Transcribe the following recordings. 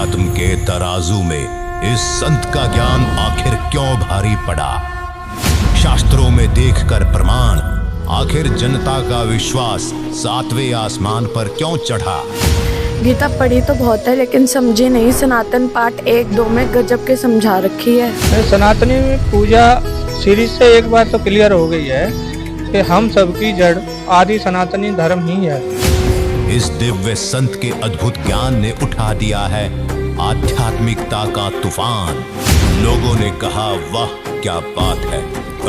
अध्यात्म के तराजू में इस संत का ज्ञान आखिर क्यों भारी पड़ा? शास्त्रों में देखकर प्रमाण, आखिर जनता का विश्वास सातवें आसमान पर क्यों चढ़ा? गीता पढ़ी तो बहुत है लेकिन समझी नहीं। सनातन पाठ 1-2 में गजब के समझा रखी है। सनातनी पूजा सीरीज से एक बात तो क्लियर हो गई है कि हम सबकी जड़ आदि सनातनी धर्म ही है। इस दिव्य संत के अद्भुत ज्ञान ने उठा दिया है आध्यात्मिकता का तूफान। लोगों ने कहा, वाह क्या बात है,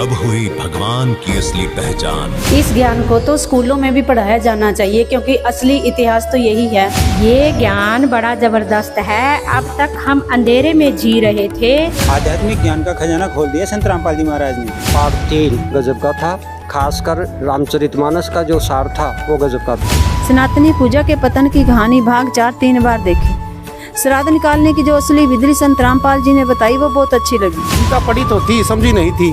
अब हुई भगवान की असली पहचान। इस ज्ञान को तो स्कूलों में भी पढ़ाया जाना चाहिए क्योंकि असली इतिहास तो यही है। ये ज्ञान बड़ा जबरदस्त है। अब तक हम अंधेरे में जी रहे थे। आध्यात्मिक ज्ञान का खजाना खोल दिया संत रामपाल जी महाराज ने। पाठ 3 गजब का था, खासकर रामचरितमानस का जो सार था वो गजब का था। सनातनी पूजा के पतन की कहानी भाग 4 3 बार देखी। श्राद्ध निकालने की जो असली विधि संत रामपाल जी ने बताई वो बहुत अच्छी लगी। गीता पढ़ी तो थी, समझी नहीं थी।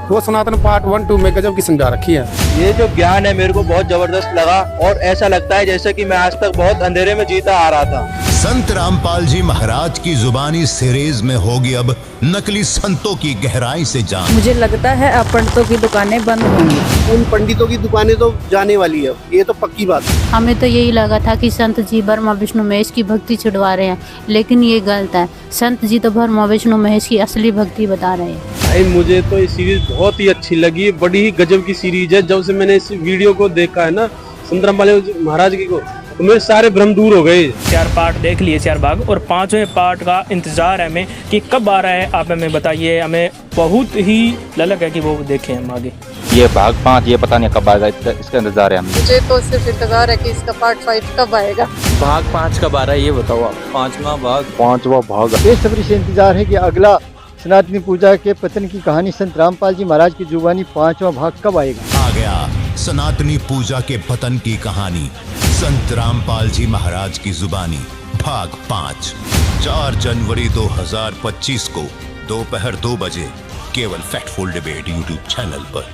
वो सनातन पाठ 1-2 में गजब की समझा रखी है। ये जो ज्ञान है मेरे को बहुत जबरदस्त लगा और ऐसा लगता है जैसे कि मैं आज तक बहुत अंधेरे में जीता आ रहा था। संत रामपाल जी महाराज की जुबानी सीरीज में होगी अब नकली संतों की गहराई से जान। मुझे लगता है अब पंडितों की दुकानें बंद होंगी। उन पंडितों की दुकानें तो जाने वाली है, ये तो पक्की बात है। हमें तो यही लगा था कि संत जी ब्रह्मा विष्णु महेश की भक्ति छुड़वा रहे हैं, लेकिन ये गलत है। संत जी तो ब्रह्मा विष्णु महेश की असली भक्ति बता रहे हैं। भाई मुझे तो ये सीरीज बहुत ही अच्छी लगी, बड़ी ही गजब की सीरीज है। जब से मैंने इस वीडियो को देखा है ना संत रामपाल महाराज की को, तो मेरे सारे भ्रम दूर हो गए। 4 पार्ट देख लिए 4 भाग और 5वें पार्ट का इंतजार है हमें कि कब आ रहा है। आप हमें बताइए, हमें बहुत ही ललक है कि वो देखें हम आगे। ये भाग 5 ये पता नहीं कब आएगा, इसका इंतजार है हमें। मुझे तो सिर्फ इंतजार है कि इसका पार्ट 5 कब आएगा। भाग 5 कब आ रहा है ये बताओ आप। 5वां भाग बेसब्री से इंतजार है कि अगला सनातनी पूजा के पतन की कहानी संत रामपाल जी महाराज की जुबानी 5वां भाग कब आएगा। आ गया सनातनी पूजा के पतन की कहानी, संत रामपाल जी महाराज की जुबानी भाग 5, 4 जनवरी 2025 को दोपहर 2 बजे केवल फैक्टफुल डिबेट यूट्यूब चैनल पर।